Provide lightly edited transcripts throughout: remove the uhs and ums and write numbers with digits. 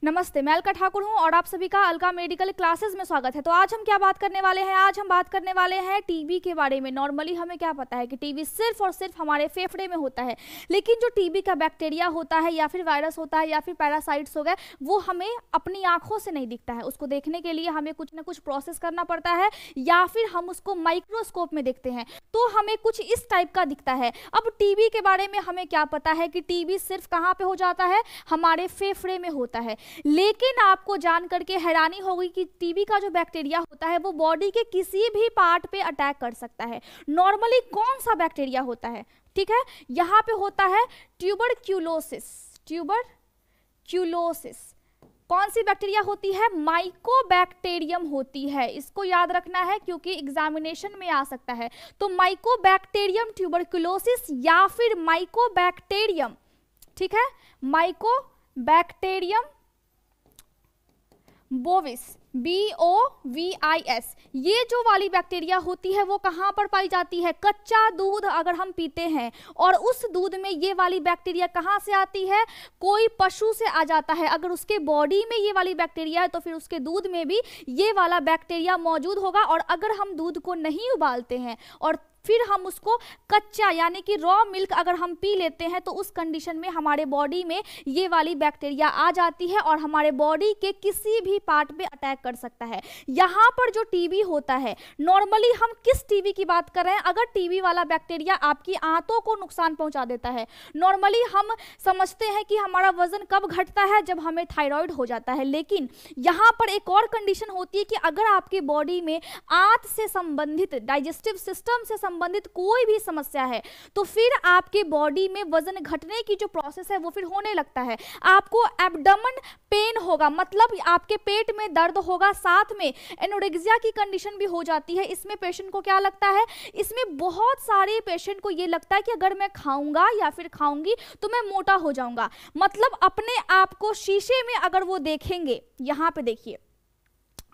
नमस्ते, मैं अलका ठाकुर हूं और आप सभी का अलका मेडिकल क्लासेस में स्वागत है। तो आज हम क्या बात करने वाले हैं? आज हम बात करने वाले हैं टीबी के बारे में। नॉर्मली हमें क्या पता है कि टीबी सिर्फ और सिर्फ हमारे फेफड़े में होता है, लेकिन जो टीबी का बैक्टीरिया होता है या फिर वायरस होता है या फिर पैरासाइट्स हो गए, वो हमें अपनी आंखों से नहीं दिखता है। उसको देखने के लिए हमें कुछ ना कुछ प्रोसेस करना पड़ता है या फिर हम उसको माइक्रोस्कोप में देखते हैं तो हमें कुछ इस टाइप का दिखता है। अब टीबी के बारे में हमें क्या पता है कि टीबी सिर्फ कहाँ पे हो जाता है? हमारे फेफड़े में होता है। लेकिन आपको जान करके हैरानी होगी कि टीबी का जो बैक्टीरिया होता है वो बॉडी के किसी भी पार्ट पे अटैक कर सकता है। नॉर्मली कौन सा बैक्टीरिया होता है? ठीक है, यहाँ पे होता है ट्यूबरक्यूलोसिस। ट्यूबरक्यूलोसिस कौन सी बैक्टीरिया होती है? माइकोबैक्टीरियम होती है। इसको याद रखना है क्योंकि एग्जामिनेशन में आ सकता है। तो माइकोबैक्टीरियम ट्यूबरक्यूलोसिस या फिर माइकोबैक्टीरियम, ठीक है, माइकोबैक्टीरियम बोविस, BOVIS, ये जो वाली बैक्टीरिया होती है वो कहाँ पर पाई जाती है? कच्चा दूध अगर हम पीते हैं और उस दूध में ये वाली बैक्टीरिया कहाँ से आती है? कोई पशु से आ जाता है। अगर उसके बॉडी में ये वाली बैक्टीरिया है तो फिर उसके दूध में भी ये वाला बैक्टीरिया मौजूद होगा। और अगर हम दूध को नहीं उबालते हैं और फिर हम उसको कच्चा यानी कि रॉ मिल्क अगर हम पी लेते हैं तो उस कंडीशन में हमारे बॉडी में ये वाली बैक्टीरिया आ जाती है और हमारे बॉडी के किसी भी पार्ट पे अटैक कर सकता है। यहाँ पर जो टीबी होता है, नॉर्मली हम किस टीबी की बात कर रहे हैं? अगर टीबी वाला बैक्टीरिया आपकी आंतों को नुकसान पहुंचा देता है। नॉर्मली हम समझते हैं कि हमारा वजन कब घटता है? जब हमें थायराइड हो जाता है। लेकिन यहाँ पर एक और कंडीशन होती है कि अगर आपकी बॉडी में आंत से संबंधित, डाइजेस्टिव सिस्टम से संबंधित कोई भी समस्या है तो फिर आपके बॉडी में वजन घटने की जो प्रोसेस है वो फिर होने लगता है। आपको एब्डोमेन पेन होगा, मतलब आपके पेट में दर्द होगा, साथ में एनोरेक्सिया की कंडीशन भी हो जाती है। इसमें पेशेंट को क्या लगता है? इसमें बहुत सारे पेशेंट को ये लगता है कि अगर मैं खाऊंगा या फिर खाऊंगी तो मैं मोटा हो जाऊंगा। मतलब अपने आप को शीशे में अगर वो देखेंगे, यहाँ पे देखिए,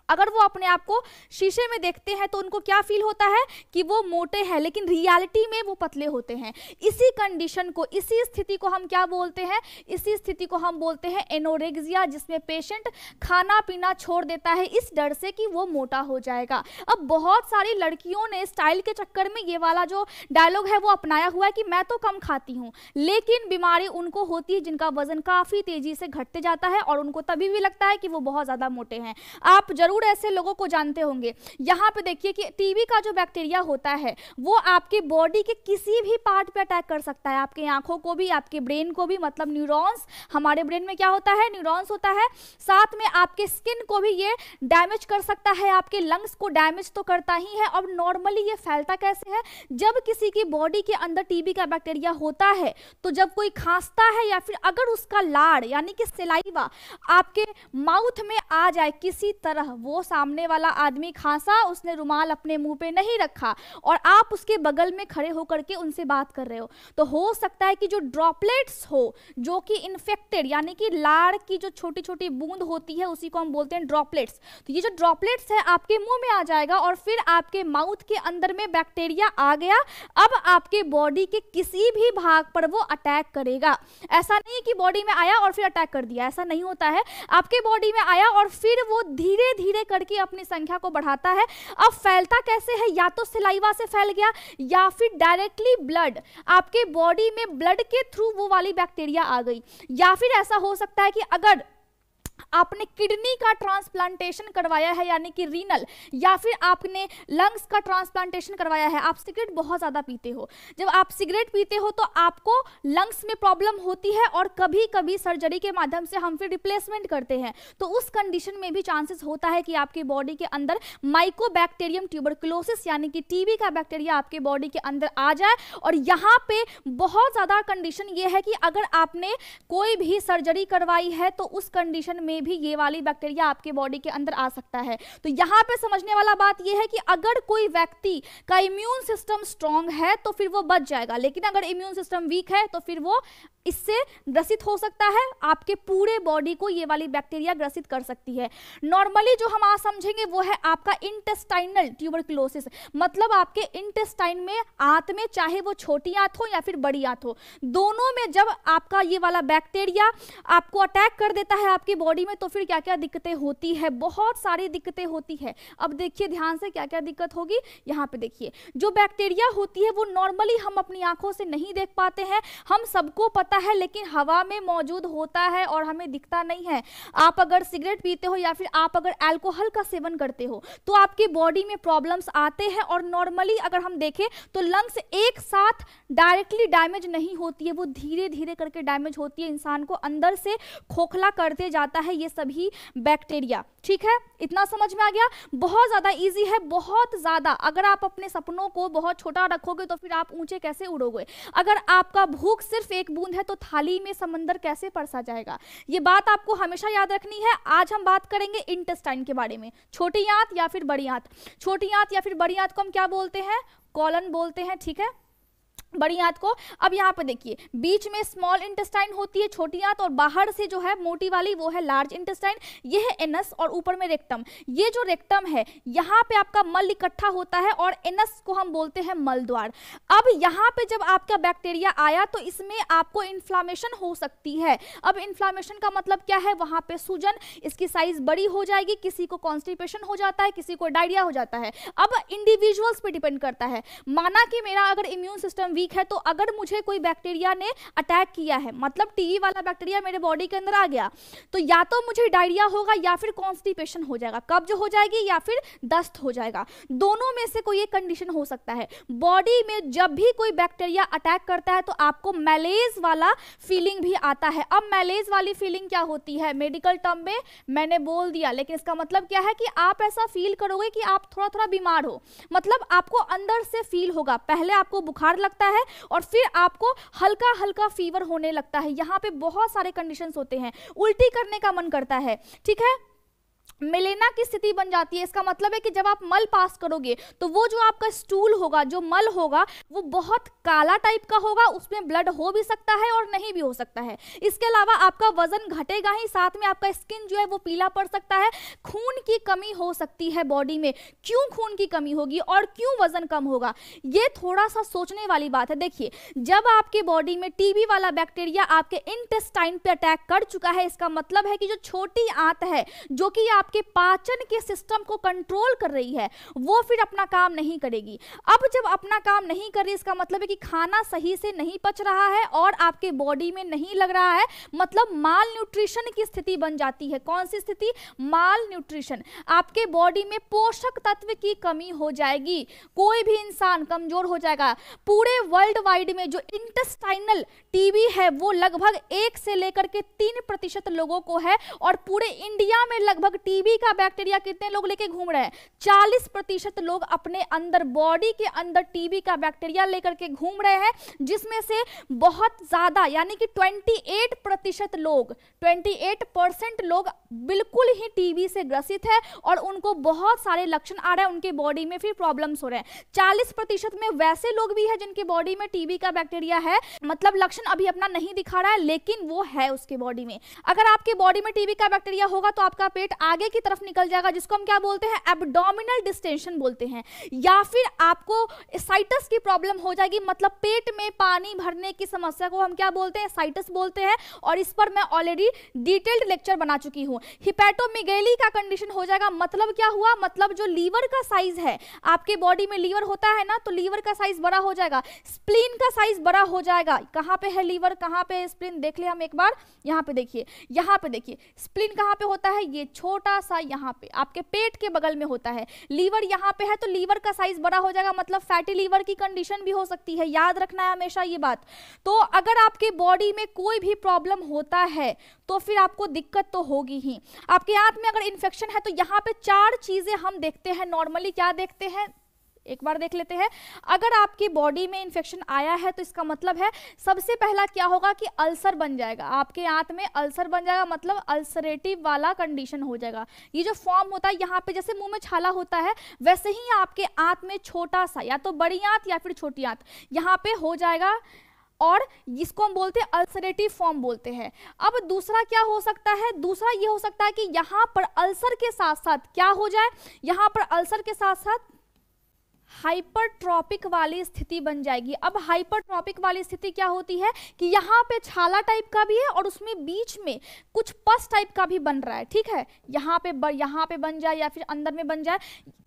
अगर वो अपने आप को शीशे में देखते हैं तो उनको क्या फील होता है कि वो मोटे हैं, लेकिन रियलिटी में वो पतले होते हैं। इसी कंडीशन को, इसी स्थिति को हम क्या बोलते हैं? इसी स्थिति को हम बोलते हैं एनोरेक्सिया, जिसमें पेशेंट खाना पीना छोड़ देता है इस डर से कि वो मोटा हो जाएगा। अब बहुत सारी लड़कियों ने स्टाइल के चक्कर में ये वाला जो डायलॉग है वो अपनाया हुआ है कि मैं तो कम खाती हूँ, लेकिन बीमारी उनको होती है जिनका वजन काफी तेजी से घटते जाता है और उनको तभी भी लगता है कि वो बहुत ज्यादा मोटे हैं। आप जरूर ऐसे लोगों को जानते होंगे। यहाँ पे देखिए कि टीबी का जो बैक्टीरिया होता है वो आपके बॉडी के किसी भी पार्ट पे अटैक कर सकता है। आपके आंखों को भी, आपके ब्रेन को भी, मतलब न्यूरॉन्स, हमारे ब्रेन में क्या होता है? न्यूरॉन्स होता है। साथ में आपके स्किन को भी ये डैमेज कर सकता है, आपके लंग्स को डैमेज तो करता ही है। और नॉर्मली ये फैलता कैसे है? जब किसी की बॉडी के अंदर टीबी का बैक्टीरिया होता है तो जब कोई खांसता है या फिर अगर उसका लाड़ यानी कि सलाइवा आपके माउथ में आ जाए किसी तरह, वो सामने वाला आदमी खांसा, उसने रुमाल अपने मुंह पे नहीं रखा और आप उसके बगल में खड़े होकर के उनसे बात कर रहे हो, तो हो सकता है कि जो ड्रॉपलेट्स हो, जो कि इन्फेक्टेड यानी कि लाड़ की जो छोटी छोटी बूंद होती है उसी को हम बोलते हैं ड्रॉपलेट्स। तो ये जो ड्रॉपलेट्स है आपके मुंह में आ जाएगा और फिर आपके माउथ के अंदर में बैक्टीरिया आ गया। अब आपके बॉडी के किसी भी भाग पर वो अटैक करेगा। ऐसा नहीं कि बॉडी में आया और फिर अटैक कर दिया, ऐसा नहीं होता है। आपके बॉडी में आया और फिर वो धीरे धीरे करके अपनी संख्या को बढ़ाता है। अब फैलता कैसे है? या तो सलाइवा से फैल गया या फिर डायरेक्टली ब्लड, आपके बॉडी में ब्लड के थ्रू वो वाली बैक्टीरिया आ गई। या फिर ऐसा हो सकता है कि अगर आपने किडनी का ट्रांसप्लांटेशन करवाया है यानी कि रीनल, या फिर आपने लंग्स का ट्रांसप्लांटेशन करवाया है, आप सिगरेट बहुत ज़्यादा पीते हो, जब आप सिगरेट पीते हो तो आपको लंग्स में प्रॉब्लम होती है और कभी कभी सर्जरी के माध्यम से हम फिर रिप्लेसमेंट करते हैं, तो उस कंडीशन में भी चांसेस होता है कि आपकी बॉडी के अंदर माइकोबैक्टीरियम ट्यूबरक्लोसिस यानी कि टीबी का बैक्टीरिया आपके बॉडी के अंदर आ जाए। और यहाँ पे बहुत ज़्यादा कंडीशन ये है कि अगर आपने कोई भी सर्जरी करवाई है तो उस कंडीशन में भी ये वाली बैक्टीरिया आपके बॉडी के अंदर आ सकता है। तो यहाँ पे समझने वाला बात ये है कि अगर कोई व्यक्ति का इम्यून सिस्टम स्ट्रांग है तो फिर वो बच जाएगा, लेकिन अगर इम्यून सिस्टम वीक है तो फिर वो इससे ग्रसित हो सकता है। आपके पूरे बॉडी को ये वाली बैक्टीरिया ग्रसित कर सकती है। नॉर्मली जो हम आज समझेंगे वो है आपका इंटेस्टाइनल ट्यूबरक्लोसिस, मतलब आपके इंटेस्टाइन में, आंत में, चाहे वो छोटी आंत हो या फिर बड़ी आंत हो, दोनों में जब आपका ये वाला बैक्टीरिया आपको अटैक कर देता है आपकी बॉडी में तो फिर क्या क्या दिक्कतें होती है, बहुत सारी दिक्कतें होती है। अब देखिए ध्यान से क्या क्या दिक्कत होगी। यहाँ पे देखिए जो बैक्टीरिया होती है वो नॉर्मली हम अपनी आंखों से नहीं देख पाते हैं, हम सबको पता है, लेकिन हवा में मौजूद होता है और हमें दिखता नहीं है। आप अगर सिगरेट पीते हो या फिर आप अगर अल्कोहल का सेवन करते हो तो आपकी बॉडी में प्रॉब्लम्स आते हैं, और नॉर्मली अगर हम देखें तो लंग्स एक साथ डायरेक्टली डैमेज नहीं होती है, वो धीरे धीरे करके डैमेज होती है, इंसान को अंदर से खोखला करते जाता है ये सभी बैक्टीरिया। ठीक है, इतना समझ में आ गया। बहुत ज्यादा इजी है, बहुत ज्यादा। अगर आप अपने सपनों को बहुत छोटा रखोगे तो फिर आप ऊंचे कैसे उड़ोगे। अगर आपका भूख सिर्फ एक बूंद है तो थाली में समंदर कैसे परसा जाएगा। ये बात आपको हमेशा याद रखनी है। आज हम बात करेंगे इंटेस्टाइन के बारे में। छोटी आंत या फिर बड़ी आंत। छोटी आंत या फिर बड़ी आंत को हम क्या बोलते हैं, कॉलन बोलते हैं। ठीक है, बड़ी आंत को। अब यहाँ पे देखिए बीच में स्मॉल इंटेस्टाइन होती है छोटी आंत, और बाहर से जो है मोटी वाली वो है लार्ज इंटेस्टाइन। ये है एनस और ऊपर में रेक्टम। ये जो रेक्टम है यहाँ पे आपका मल इकट्ठा होता है और एनस को हम बोलते हैं मल द्वार। अब यहाँ पे जब आपका बैक्टीरिया आया तो इसमें आपको इन्फ्लामेशन हो सकती है। अब इन्फ्लामेशन का मतलब क्या है, वहां पे सूजन, इसकी साइज बड़ी हो जाएगी, किसी को कॉन्स्टिपेशन हो जाता है, किसी को डायरिया हो जाता है। अब इंडिविजुअल्स पे डिपेंड करता है। माना कि मेरा अगर इम्यून सिस्टम वीक है तो अगर मुझे कोई बैक्टीरिया ने अटैक किया है, मतलब टीबी वाला बैक्टीरिया मेरे बॉडी के अंदर आ गया, तो या तो मुझे डायरिया होगा या फिर कॉन्स्टिपेशन हो जाएगा, कब्ज हो जाएगी या फिर दस्त हो जाएगा। दोनों में से कोई एक कंडीशन हो सकता है। बॉडी में जब भी कोई बैक्टीरिया अटैक करता है तो आपको मैलेज वाला फीलिंग भी आता है। अब मैलेज वाली फीलिंग क्या होती है, मेडिकल टर्म में मैंने बोल दिया, लेकिन इसका मतलब क्या है कि आप ऐसा फील करोगे कि आप थोड़ा थोड़ा बीमार हो, मतलब आपको अंदर से फील होगा। पहले आपको बुखार लगता है और फिर आपको हल्का हल्का फीवर होने लगता है। यहाँ पे बहुत सारे कंडीशंस होते हैं। उल्टी करने का मन करता है, ठीक है, मिलेना की स्थिति बन जाती है। इसका मतलब है कि जब आप मल पास करोगे तो वो जो आपका स्टूल होगा, जो मल होगा, वो बहुत काला टाइप का होगा, उसमें ब्लड हो भी सकता है और नहीं भी हो सकता है। इसके अलावा आपका वजन घटेगा ही, साथ में आपका स्किन जो है वो पीला पड़ सकता है। खून की कमी हो सकती है बॉडी में। क्यों खून की कमी होगी और क्यों वजन कम होगा, ये थोड़ा सा सोचने वाली बात है। देखिए जब आपके बॉडी में टीबी वाला बैक्टीरिया आपके इंटेस्टाइन पे अटैक कर चुका है, इसका मतलब है कि जो छोटी आंत है जो कि आपके पाचन के सिस्टम को कंट्रोल कर रही है, वो फिर अपना काम नहीं करेगी। अब जब अपना काम नहीं कर रही, इसका मतलब है कि खाना सही से नहीं पच रहा है और आपके बॉडी में नहीं लग रहा है, मतलब माल न्यूट्रिशन की स्थिति बन जाती है। कौन सी स्थिति, माल न्यूट्रिशन। आपके बॉडी में पोषक तत्व की कमी हो जाएगी, कोई भी इंसान कमजोर हो जाएगा। पूरे वर्ल्ड वाइड में जो इंटेस्टाइनल टीबी है वो लगभग 1 से लेकर के 3% लोगों को है, और पूरे इंडिया में लगभग टीबी का बैक्टीरिया कितने लोग लेके घूम रहे हैं, 40% लोग अपने अंदर, बॉडी के अंदर टीबी का बैक्टीरिया लेकर के घूम रहे हैं, जिसमें से बहुत ज्यादा यानी कि 28% लोग, 28% लोग बिल्कुल ही टीबी से ग्रसित है और उनको बहुत सारे लक्षण आ रहे हैं, उनके बॉडी में फिर प्रॉब्लम्स हो रहे हैं। 40% में वैसे लोग भी है जिनके बॉडी में टीबी का बैक्टीरिया है, मतलब लक्षण अभी अपना नहीं दिखा रहा है लेकिन वो है उसके बॉडी में। अगर आपके बॉडी में टीबी का बैक्टीरिया होगा तो आपका पेट आगे की तरफ निकल जाएगा, जिसको हम क्या बोलते हैं, एब्डोमिनल डिस्टेंशन बोलते हैं, या फिर आपको साइटस की प्रॉब्लम हो जाएगी, मतलब पेट में पानी भरने की समस्या को हम क्या बोलते हैं, साइटस बोलते हैं, और इस पर मैं ऑलरेडी डिटेल्ड लेक्चर बना चुकी हूं। हिपैटोमेगैली का कंडीशन हो जाएगा, मतलब क्या हुआ, मतलब जो लीवर का साइज है, आपके बॉडी में लीवर होता है ना, तो लीवर का साइज बड़ा हो जाएगा, स्प्लीन का साइज बड़ा हो जाएगा। कहां पे है लीवर, कहां पे है स्प्लीन, देख ले हम एक बार। यहां पे देखिए, यहां पे देखिए स्प्लीन कहां पे होता है, ये छोटा सा यहाँ पे आपके पेट के बगल में होता है। लीवर यहाँ पे है तो लीवर का साइज बड़ा हो जाएगा, मतलब फैटी लीवर की कंडीशन भी हो सकती है, याद रखना है हमेशा ये बात। तो अगर आपके बॉडी में कोई भी प्रॉब्लम होता है तो फिर आपको दिक्कत तो होगी ही। आपके आंत में अगर इन्फेक्शन है तो यहाँ पे 4 चीजें हम देखते हैं नॉर्मली। क्या देखते हैं, एक बार देख लेते हैं। अगर आपकी बॉडी में इन्फेक्शन आया है तो इसका मतलब है सबसे पहला क्या होगा कि अल्सर बन जाएगा, आपके आंत में अल्सर बन जाएगा, मतलब अल्सरेटिव वाला कंडीशन हो जाएगा। ये जो फॉर्म होता है यहाँ पे, जैसे मुंह में छाला होता है वैसे ही आपके आंत में छोटा सा, या तो बड़ी आंत या फिर छोटी आंत यहाँ पे हो जाएगा, और जिसको हम बोलते हैं अल्सरेटिव फॉर्म बोलते हैं। अब दूसरा क्या हो सकता है, दूसरा ये हो सकता है कि यहाँ पर अल्सर के साथ साथ क्या हो जाए, यहाँ पर अल्सर के साथ साथ हाइपरट्रॉपिक वाली स्थिति बन जाएगी। अब हाइपरट्रॉपिक वाली स्थिति क्या होती है कि यहाँ पे छाला टाइप का भी है और उसमें बीच में कुछ पस टाइप का भी बन रहा है, ठीक है, यहाँ पे बन जाए या फिर अंदर में बन जाए।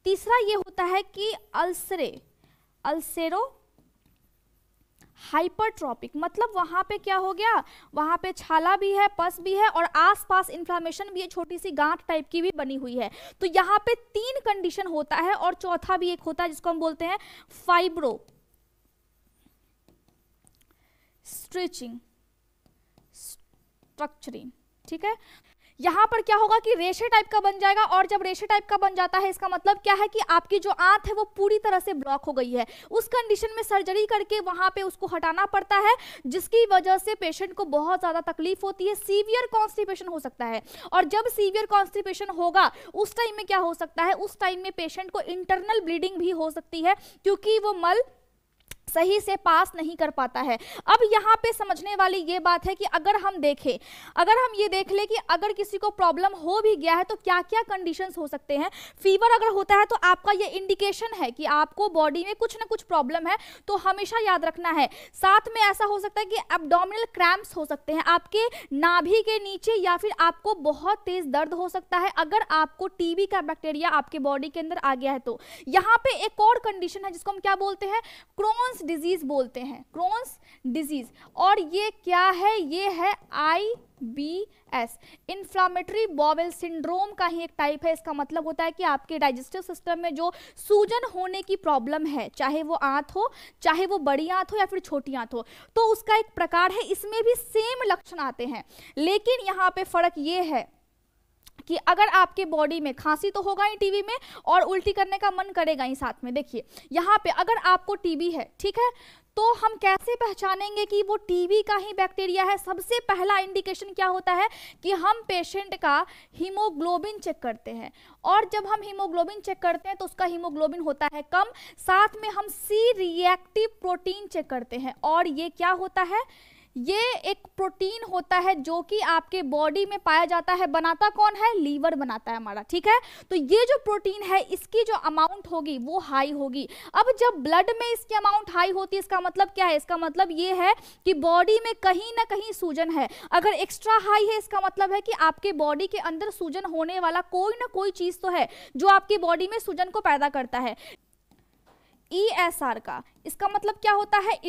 तीसरा ये होता है कि अल्सेरो हाइपरट्रॉपिक, मतलब वहां पे क्या हो गया, वहां पे छाला भी है, पस भी है और आसपास इन्फ्लामेशन भी है, छोटी सी गांठ टाइप की भी बनी हुई है। तो यहाँ पे 3 कंडीशन होता है और चौथा भी एक होता है जिसको हम बोलते हैं फाइब्रो स्ट्रेचिंग स्ट्रक्चरिंग, ठीक है। यहाँ पर क्या होगा कि रेशे टाइप का बन जाएगा और जब रेशे टाइप का बन जाता है इसका मतलब क्या है कि आपकी जो आंत है वो पूरी तरह से ब्लॉक हो गई है। उस कंडीशन में सर्जरी करके वहां पे उसको हटाना पड़ता है, जिसकी वजह से पेशेंट को बहुत ज़्यादा तकलीफ होती है, सीवियर कॉन्स्टिपेशन हो सकता है। और जब सीवियर कॉन्स्टिपेशन होगा उस टाइम में क्या हो सकता है, उस टाइम में पेशेंट को इंटरनल ब्लीडिंग भी हो सकती है क्योंकि वो मल सही से पास नहीं कर पाता है। अब यहाँ पे समझने वाली ये बात है कि अगर हम ये देख ले कि अगर किसी को प्रॉब्लम हो भी गया है तो क्या क्या कंडीशंस हो सकते हैं। फीवर अगर होता है तो आपका ये इंडिकेशन है कि आपको बॉडी में कुछ ना कुछ प्रॉब्लम है, तो हमेशा याद रखना है। साथ में ऐसा हो सकता है कि एब्डोमिनल क्रैम्प्स हो सकते हैं आपके नाभि के नीचे, या फिर आपको बहुत तेज दर्द हो सकता है अगर आपको टीबी का बैक्टीरिया आपके बॉडी के अंदर आ गया है। तो यहाँ पे एक और कंडीशन है जिसको हम क्या बोलते हैं, क्रोन्स डिजीज बोलते हैं, क्रोन्स डिजीज। और ये क्या है, ये है IBS, इन्फ्लामेटरी बॉवेल सिंड्रोम का ही एक टाइप है। इसका मतलब होता है कि आपके डाइजेस्टिव सिस्टम में जो सूजन होने की प्रॉब्लम है, चाहे वो आंत हो, चाहे वो बड़ी आंत हो या फिर छोटी आंत हो, तो उसका एक प्रकार है। इसमें भी सेम लक्षण आते हैं, लेकिन यहाँ पे फर्क ये है कि अगर आपके बॉडी में खांसी तो होगा ही टीबी में, और उल्टी करने का मन करेगा ही साथ में। देखिए यहाँ पे अगर आपको टीबी है, ठीक है, तो हम कैसे पहचानेंगे कि वो टीबी का ही बैक्टीरिया है। सबसे पहला इंडिकेशन क्या होता है कि हम पेशेंट का हीमोग्लोबिन चेक करते हैं, और जब हम हीमोग्लोबिन चेक करते हैं तो उसका हीमोग्लोबिन होता है कम। साथ में हम सी रिएक्टिव प्रोटीन चेक करते हैं, और ये क्या होता है, ये एक प्रोटीन होता है जो कि आपके बॉडी में पाया जाता है। बनाता कौन है, लीवर बनाता है हमारा, ठीक है। तो ये जो प्रोटीन है इसकी जो अमाउंट होगी वो हाई होगी। अब जब ब्लड में इसकी अमाउंट हाई होती है इसका मतलब क्या है, इसका मतलब ये है कि बॉडी में कहीं ना कहीं सूजन है। अगर एक्स्ट्रा हाई है इसका मतलब है कि आपके बॉडी के अंदर सूजन होने वाला कोई ना कोई चीज तो है जो आपकी बॉडी में सूजन को पैदा करता है। ESR का इसका मतलब क्या होता है,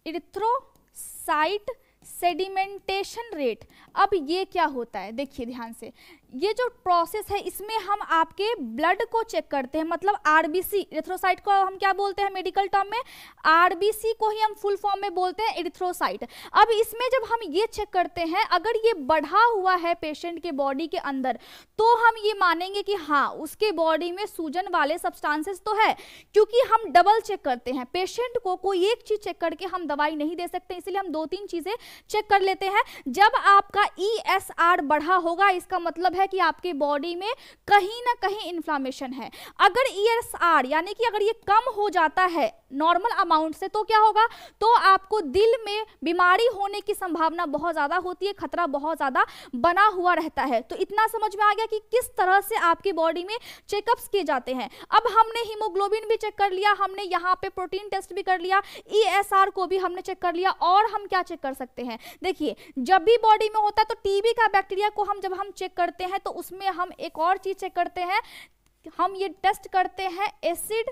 इरिथ्रोसाइट सेडिमेंटेशन रेट। अब ये क्या होता है, देखिए ध्यान से, ये जो प्रोसेस है इसमें हम आपके ब्लड को चेक करते हैं, मतलब आरबीसी, इरिथ्रोसाइट को हम क्या बोलते हैं मेडिकल टर्म में, आरबीसी को ही हम फुल फॉर्म में बोलते हैं इरिथ्रोसाइट। अब इसमें जब हम ये चेक करते हैं अगर ये बढ़ा हुआ है पेशेंट के बॉडी के अंदर, तो हम ये मानेंगे कि हाँ उसके बॉडी में सूजन वाले सब्सटेंसेस तो है, क्योंकि हम डबल चेक करते हैं। पेशेंट को कोई एक चीज चेक करके हम दवाई नहीं दे सकते, इसलिए हम 2-3 चीजें चेक कर लेते हैं। जब आपका ESR बढ़ा होगा इसका मतलब है कि आपके बॉडी में कहीं ना कहीं इन्फ्लामेशन है। अगर ESR यानी कि अगर ये कम हो जाता है नॉर्मल अमाउंट से, तो क्या होगा, तो आपको दिल में बीमारी होने की संभावना बहुत ज्यादा होती है, खतरा बहुत ज्यादा बना हुआ रहता है। तो इतना समझ में आ गया कि किस तरह से आपकी बॉडी में चेकअप्स किए जाते हैं। अब हमने हीमोग्लोबिन भी चेक कर लिया, हमने यहाँ पे प्रोटीन टेस्ट भी कर लिया, ESR को भी हमने चेक कर लिया, और हम क्या चेक कर सकते हैं, देखिए जब भी बॉडी में होता है तो टीबी का बैक्टीरिया को जब हम चेक करते हैं तो उसमें हम एक और चीज चेक करते हैं, हम ये टेस्ट करते हैं एसिड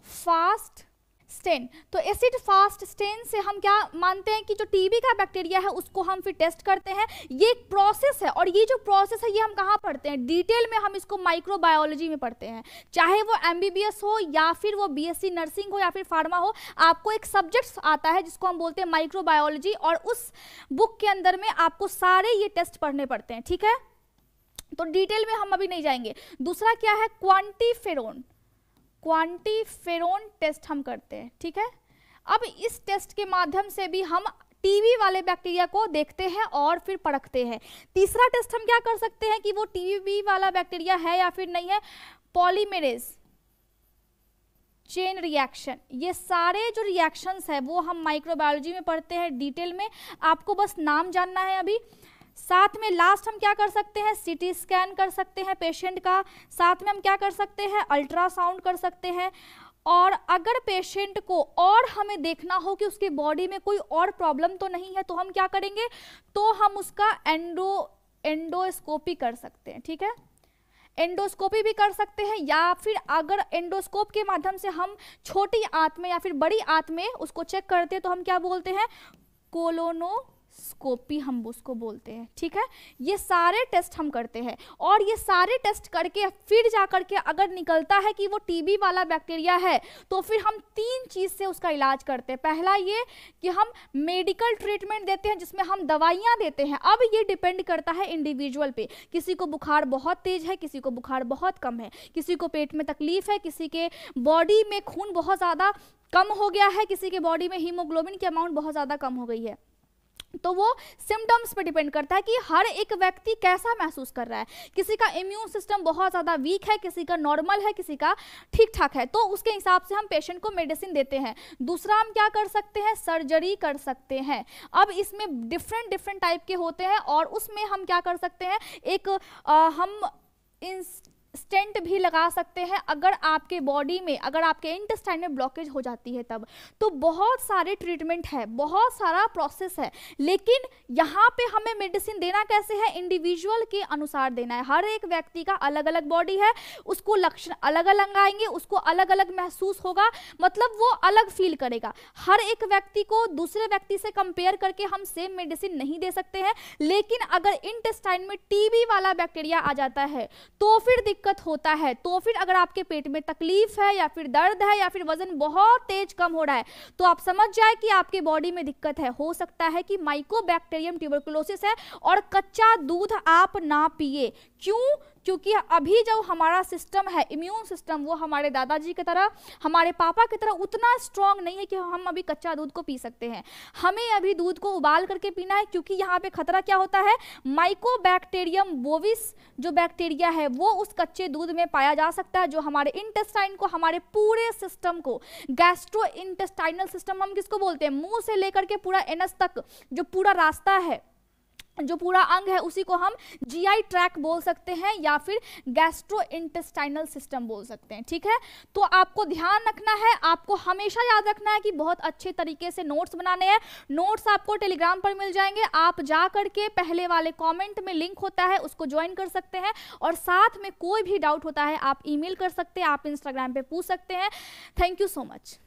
फास्ट स्टेन। तो एसिड फास्ट स्टेन से हम क्या मानते हैं कि जो टीबी का बैक्टीरिया है उसको हम फिर टेस्ट करते हैं। ये एक प्रोसेस है, और ये जो प्रोसेस है ये हम कहाँ पढ़ते हैं, डिटेल में हम इसको माइक्रोबायोलॉजी में पढ़ते हैं। चाहे वो MBBS हो या फिर वो BSc नर्सिंग हो या फिर फार्मा हो, आपको एक सब्जेक्ट आता है जिसको हम बोलते हैं माइक्रोबायोलॉजी, और उस बुक के अंदर में आपको सारे ये टेस्ट पढ़ने पड़ते हैं, ठीक है। तो डिटेल में हम अभी नहीं जाएंगे। दूसरा क्या है, क्वांटिफेरोन टेस्ट हम करते हैं, ठीक है। अब इस टेस्ट के माध्यम से भी हम टीबी वाले बैक्टीरिया को देखते हैं और फिर परखते हैं। तीसरा टेस्ट हम क्या कर सकते हैं कि वो टीबी वाला बैक्टीरिया है या फिर नहीं है, पॉलीमेरेज चेन रिएक्शन। ये सारे जो रिएक्शंस है वो हम माइक्रोबायोलॉजी में पढ़ते हैं डिटेल में, आपको बस नाम जानना है अभी। साथ में लास्ट हम क्या कर सकते हैं, सीटी स्कैन कर सकते हैं पेशेंट का, साथ में हम क्या कर सकते हैं, अल्ट्रासाउंड कर सकते हैं। और अगर पेशेंट को और हमें देखना हो कि उसकी बॉडी में कोई और प्रॉब्लम तो नहीं है, तो हम क्या करेंगे, तो हम उसका एंडोस्कोपी कर सकते हैं। ठीक है, एंडोस्कोपी भी कर सकते हैं, या फिर अगर एंडोस्कोप के माध्यम से हम छोटी आंत में या फिर बड़ी आंत में उसको चेक करते हैं तो हम क्या बोलते हैं, कोलोनोस्कोपी हम उसको बोलते हैं। ठीक है, ये सारे टेस्ट हम करते हैं, और ये सारे टेस्ट करके फिर जा करके अगर निकलता है कि वो टीबी वाला बैक्टीरिया है, तो फिर हम 3 चीज़ से उसका इलाज करते हैं। पहला ये कि हम मेडिकल ट्रीटमेंट देते हैं जिसमें हम दवाइयाँ देते हैं। अब ये डिपेंड करता है इंडिविजुअल पे, किसी को बुखार बहुत तेज है, किसी को बुखार बहुत कम है, किसी को पेट में तकलीफ है, किसी के बॉडी में खून बहुत ज़्यादा कम हो गया है, किसी के बॉडी में हीमोग्लोबिन की अमाउंट बहुत ज़्यादा कम हो गई है। तो वो सिम्टम्स पे डिपेंड करता है कि हर एक व्यक्ति कैसा महसूस कर रहा है। किसी का इम्यून सिस्टम बहुत ज़्यादा वीक है, किसी का नॉर्मल है, किसी का ठीक ठाक है, तो उसके हिसाब से हम पेशेंट को मेडिसिन देते हैं। दूसरा हम क्या कर सकते हैं, सर्जरी कर सकते हैं। अब इसमें डिफरेंट टाइप के होते हैं, और उसमें हम क्या कर सकते हैं, एक हम स्टेंट भी लगा सकते हैं अगर आपके बॉडी में, अगर आपके इंटेस्टाइन में ब्लॉकेज हो जाती है तब। तो बहुत सारे ट्रीटमेंट है, बहुत सारा प्रोसेस है, लेकिन यहाँ पे हमें मेडिसिन देना कैसे है, इंडिविजुअल के अनुसार देना है। हर एक व्यक्ति का अलग अलग बॉडी है, उसको लक्षण अलग अलग आएंगे, उसको अलग अलग महसूस होगा, मतलब वो अलग फील करेगा। हर एक व्यक्ति को दूसरे व्यक्ति से कंपेयर करके हम सेम मेडिसिन नहीं दे सकते हैं। लेकिन अगर इंटेस्टाइन में टीबी वाला बैक्टीरिया आ जाता है तो फिर दिक्कत होता है। तो फिर अगर आपके पेट में तकलीफ है, या फिर दर्द है, या फिर वजन बहुत तेज कम हो रहा है, तो आप समझ जाए कि आपके बॉडी में दिक्कत है। हो सकता है कि माइकोबैक्टीरियम ट्यूबरकुलोसिस है, और कच्चा दूध आप ना पिए। क्यों? क्योंकि अभी जो हमारा सिस्टम है, इम्यून सिस्टम, वो हमारे दादाजी की तरह, हमारे पापा की तरह उतना स्ट्रांग नहीं है कि हम अभी कच्चा दूध को पी सकते हैं। हमें अभी दूध को उबाल करके पीना है, क्योंकि यहाँ पे खतरा क्या होता है, माइकोबैक्टीरियम बोविस जो बैक्टीरिया है वो उस कच्चे दूध में पाया जा सकता है, जो हमारे इंटेस्टाइन को, हमारे पूरे सिस्टम को, गैस्ट्रो इंटेस्टाइनल सिस्टम हम किसको बोलते हैं, मुंह से लेकर के पूरा एनस तक जो पूरा रास्ता है, जो पूरा अंग है, उसी को हम जीआई ट्रैक बोल सकते हैं, या फिर गैस्ट्रो इंटेस्टाइनल सिस्टम बोल सकते हैं। ठीक है, तो आपको ध्यान रखना है, आपको हमेशा याद रखना है कि बहुत अच्छे तरीके से नोट्स बनाने हैं। नोट्स आपको टेलीग्राम पर मिल जाएंगे, आप जा करके पहले वाले कमेंट में लिंक होता है, उसको ज्वाइन कर सकते हैं, और साथ में कोई भी डाउट होता है आप ईमेल कर सकते हैं, आप इंस्टाग्राम पे पूछ सकते हैं। Thank you so much.